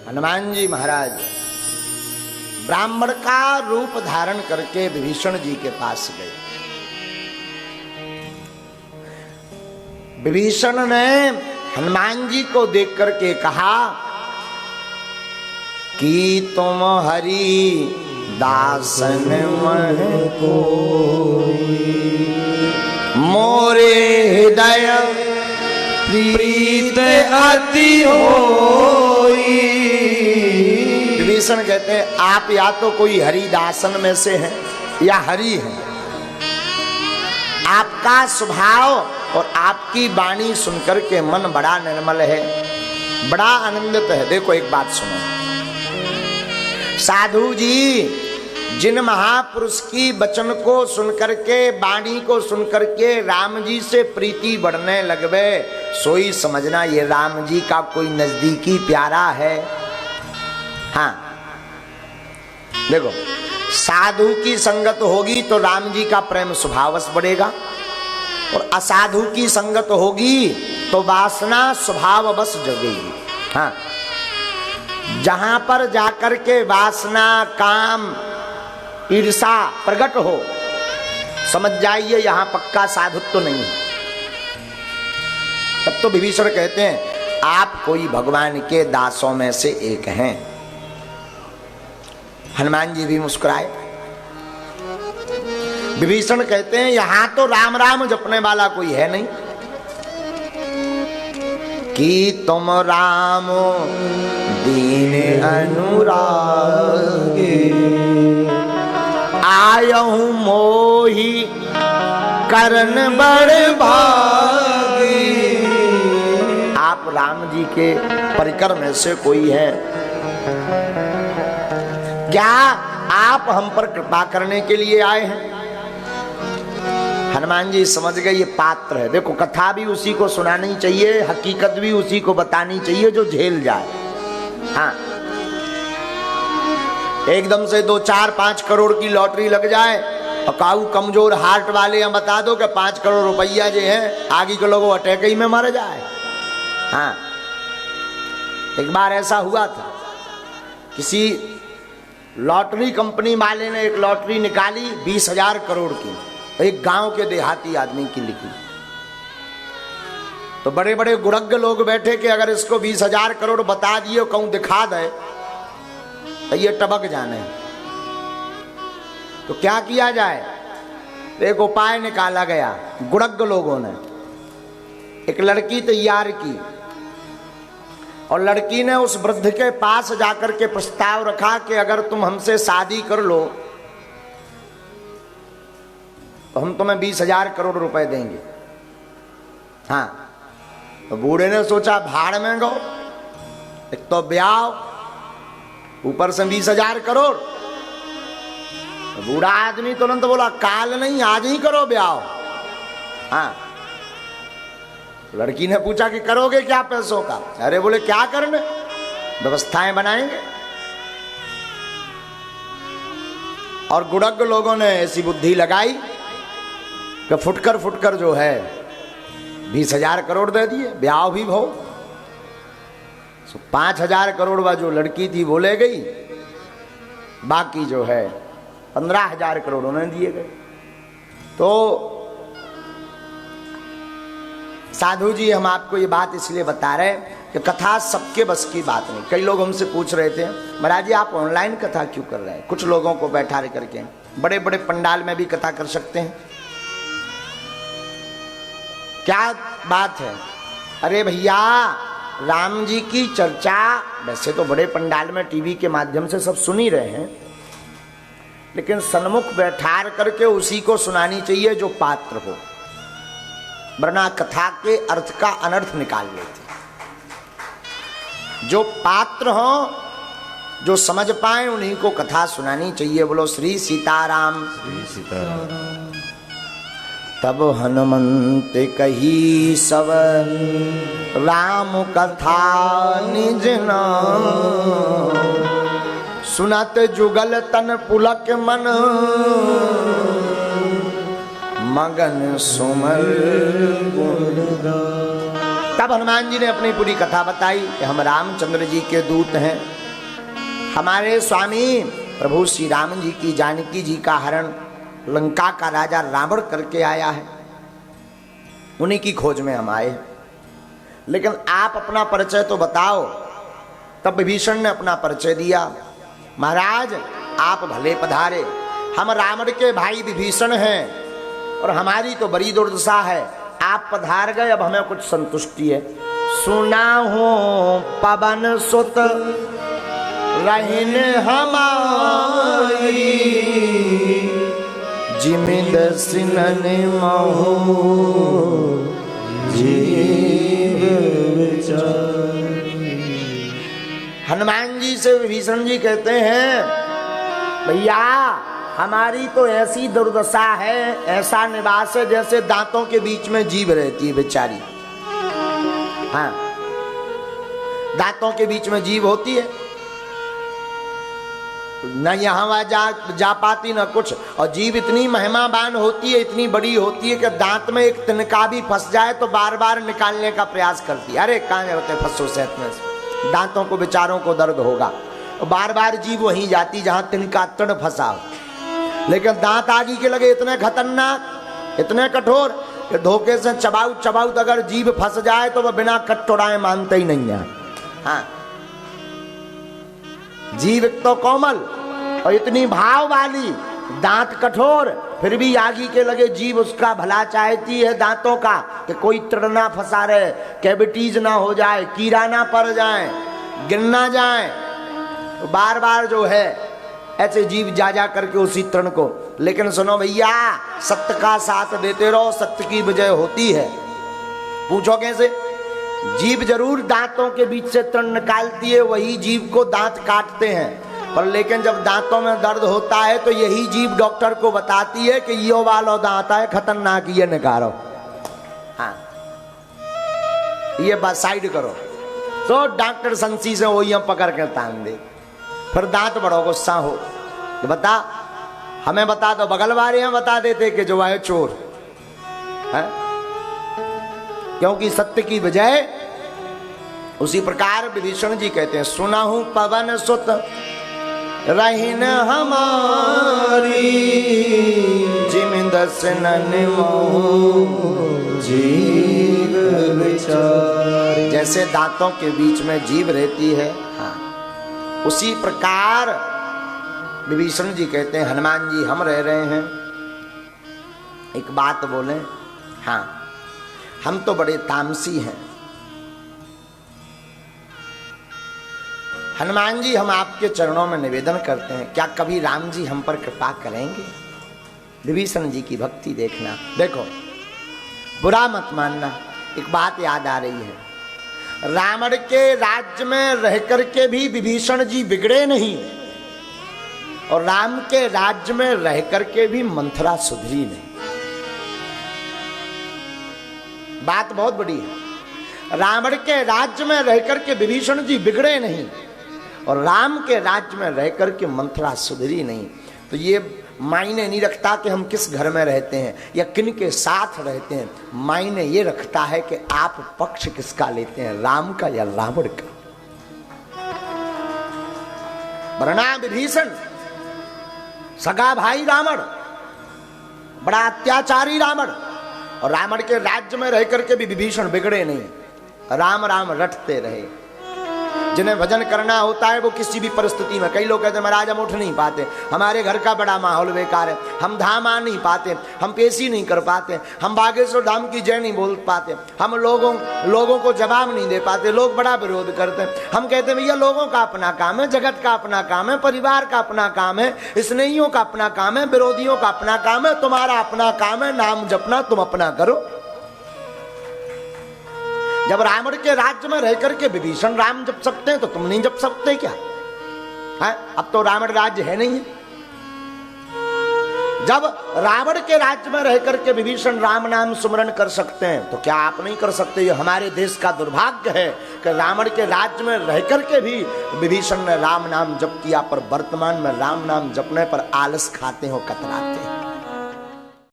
हनुमान जी महाराज ब्राह्मण का रूप धारण करके विभीषण जी के पास गए। विभीषण ने हनुमान जी को देख करके कहा कि तुम हरि दासन मह कोई, मोरे हृदय प्रीत अति होई। विभीषण कहते हैं आप या तो कोई हरिदासन में से हैं या हरि हैं। आपका स्वभाव और आपकी वाणी सुनकर के मन बड़ा निर्मल है, बड़ा आनंदित है। देखो एक बात सुनो, साधु जी जिन महापुरुष की वचन को सुनकर के, वाणी को सुनकर के राम जी से प्रीति बढ़ने लगवे, सोई समझना ये राम जी का कोई नजदीकी प्यारा है। हाँ देखो, साधु की संगत होगी तो राम जी का प्रेम स्वभावश बढ़ेगा, और असाधु की संगत होगी तो वासना स्वभाववश जगेगी। हाँ, जहां पर जाकर के वासना, काम, ईर्षा प्रकट हो, समझ जाइए यहां पक्का साधुत्व नहीं है। तब तो विभीषण कहते हैं आप कोई भगवान के दासों में से एक हैं। हनुमान जी भी मुस्कुराए। विभीषण कहते हैं यहां तो राम राम जपने वाला कोई है नहीं, कि तुम राम दीन अनुरागे, आयहूं मोही करन बड़ भागी। आप राम जी के परिकर में से कोई है क्या? आप हम पर कृपा करने के लिए आए हैं। हनुमान जी समझ गए ये पात्र है। देखो कथा भी उसी को सुनानी चाहिए, हकीकत भी उसी को बतानी चाहिए जो झेल जाए। हाँ, एकदम से 2, 4, 5 करोड़ की लॉटरी लग जाए और काऊ कमजोर हार्ट वाले हम बता दो कि 5 करोड़ रुपया जो है आगे के लोगों अटैक ही में मर जाए। हाँ, एक बार ऐसा हुआ था, किसी लॉटरी कंपनी वाले ने एक लॉटरी निकाली 20,000 करोड़ की, एक गांव के देहाती आदमी की लिखी। तो बड़े बड़े गुरग्ग लोग बैठे कि अगर इसको 20,000 करोड़ बता दिए, कहूं दिखा दे तो ये टबक जाने। तो क्या किया जाए? एक उपाय निकाला गया गुरग्ग लोगों ने। एक लड़की तैयार की और लड़की ने उस वृद्ध के पास जाकर के प्रस्ताव रखा कि अगर तुम हमसे शादी कर लो तो हम तुम्हें 20,000 करोड़ रुपए देंगे। हाँ, तो बूढ़े ने सोचा भाड़ में गो, एक तो ब्याह ऊपर से 20,000 करोड़। तो बूढ़ा आदमी तुरंत बोला काल नहीं, आज ही करो ब्याह। हाँ, लड़की ने पूछा कि करोगे क्या पैसों का? अरे बोले क्या करने, व्यवस्थाएं बनाएंगे। और गुरग्ग लोगों ने ऐसी बुद्धि लगाई कि फुटकर जो है 20,000 करोड़ दे दिए, ब्याह भी भो। 5,000 करोड़ वा जो लड़की थी वो ले गई, बाकी जो है 15,000 करोड़ उन्हें दिए गए। तो साधु जी हम आपको ये बात इसलिए बता रहे हैं कि कथा सबके बस की बात नहीं। कई लोग हमसे पूछ रहे थे महाराज जी आप ऑनलाइन कथा क्यों कर रहे हैं? कुछ लोगों को बैठा करके, बड़े बड़े पंडाल में भी कथा कर सकते हैं, क्या बात है? अरे भैया, राम जी की चर्चा वैसे तो बड़े पंडाल में टीवी के माध्यम से सब सुन ही रहे हैं, लेकिन सन्मुख बैठार करके उसी को सुनानी चाहिए जो पात्र हो, वरना कथा के अर्थ का अनर्थ निकाल लेते। जो पात्र हो, जो समझ पाए, उन्हीं को कथा सुनानी चाहिए। बोलो श्री सीताराम। श्री सीताराम। तब हनुमंत कही सब राम कथा निज नाम, सुनत जुगल तन पुलक मन, मगन सुमल गुण गान। तब हनुमान जी ने अपनी पूरी कथा बताई कि हम रामचंद्र जी के दूत हैं, हमारे स्वामी प्रभु श्री राम जी की जानकी जी का हरण लंका का राजा रावण करके आया है, उन्हीं की खोज में हम आए, लेकिन आप अपना परिचय तो बताओ। तब विभीषण ने अपना परिचय दिया, महाराज आप भले पधारे, हम रावण के भाई विभीषण हैं और हमारी तो बड़ी दुर्दशा है, आप पधार गए, अब हमें कुछ संतुष्टि है। सुना हूं पवन सुत रहिन हमारी, जिमिद सिनन महु जीव विचारी। हनुमान जी से विभीषण जी कहते हैं, भैया हमारी तो ऐसी दुर्दशा है, ऐसा निवास है जैसे दांतों के बीच में जीभ रहती है बेचारी। हाँ, दांतों के बीच में जीभ होती है, न यहाँ वहां जा पाती न कुछ, और जीभ इतनी महिमावान होती है, इतनी बड़ी होती है कि दांत में एक तिनका भी फंस जाए तो बार बार निकालने का प्रयास करती है। अरे कहाँ होते फंसो सेहत में, दांतों को बेचारों को दर्द होगा, बार बार जीभ वहीं जाती जहां तिनका तड़ फंसा हो। लेकिन दांत आगे के लगे इतने खतरनाक, इतने कठोर कि धोखे से चबाऊ चबाऊ अगर जीभ फंस जाए तो वह बिना कटोड़ाए मानते ही नहीं है। हाँ, जीभ तो कोमल और इतनी भाव वाली, दांत कठोर, फिर भी आगे के लगे जीभ उसका भला चाहती है दांतों का कि कोई तड़ ना फंसा रहे, कैविटीज ना हो जाए, कीड़ा ना पड़ जाए, गिर ना जाए, तो बार बार जो है ऐसे जीव जा करके उसी तृण को। लेकिन सुनो भैया, सत्य का साथ देते रहो, सत्य की विजय होती है। पूछो कैसे? जीभ जरूर दांतों के बीच से तृण निकालती है, वही जीभ को दांत काटते हैं, पर लेकिन जब दांतों में दर्द होता है तो यही जीभ डॉक्टर को बताती है कि यो वालो दांत है खतरनाक, ये निकालो। हाँ, ये बात साइड करो, तो डॉक्टर संसी से वही पकड़ कर तान दे। फिर दांत बड़ो गुस्सा हो, तो बता, हमें बता दो, बगल वाले हैं बता देते कि जो है चोर है, क्योंकि सत्य की विजय। उसी प्रकार विभीषण जी कहते हैं, सुना हूं पवन सुत रहिन हमारी, जिमिद सिनन महु जीव विचारी। जैसे दांतों के बीच में जीभ रहती है, हाँ, उसी प्रकार विभीषण जी कहते हैं, हनुमान जी हम रह रहे हैं, एक बात बोले, हाँ, हम तो बड़े तामसी हैं, हनुमान जी हम आपके चरणों में निवेदन करते हैं, क्या कभी राम जी हम पर कृपा करेंगे? विभीषण जी की भक्ति देखना, देखो बुरा मत मानना, एक बात याद आ रही है, रावण के राज्य में रह करके भी विभीषण जी बिगड़े नहीं, और राम के राज्य में रह करके भी मंथरा सुधरी नहीं। बात बहुत बड़ी है, रावण के राज्य में रह करके विभीषण जी बिगड़े नहीं, और राम के राज्य में रह करके मंथरा सुधरी नहीं। तो ये मायने नहीं रखता कि हम किस घर में रहते हैं या किन के साथ रहते हैं, मायने ये रखता है कि आप पक्ष किसका लेते हैं, राम का या रावण का। वरना विभीषण सगा भाई रावण, बड़ा अत्याचारी रावण, और रावण के राज्य में रह करके भी विभीषण बिगड़े नहीं, राम राम रटते रहे। जिन्हें भजन करना होता है वो किसी भी परिस्थिति में, कई लोग कहते हैं महाराज हम उठ नहीं पाते, हमारे घर का बड़ा माहौल बेकार है, हम धाम आ नहीं पाते, हम पेशी नहीं कर पाते, हम बागेश्वर धाम की जय नहीं बोल पाते, हम लोगों को जवाब नहीं दे पाते, लोग बड़ा विरोध करते हैं। हम कहते हैं भैया लोगों का अपना काम है, जगत का अपना काम है, परिवार का अपना काम है, स्नेहियों का अपना काम है, विरोधियों का अपना काम है, तुम्हारा अपना काम है नाम जपना, तुम अपना करो। जब रावण के राज्य में रह करके विभीषण राम जप सकते हैं तो तुम नहीं जप सकते क्या? है? अब तो रावण राज्य है नहीं है। जब रावण के राज्य में रह करके विभीषण राम नाम सुमरण कर सकते हैं तो क्या आप नहीं कर सकते? ये हमारे देश का दुर्भाग्य है कि रावण के राज्य में रह करके भी विभीषण ने राम नाम जप किया, पर वर्तमान में राम नाम जपने पर आलस खाते हो, कतराते हैं।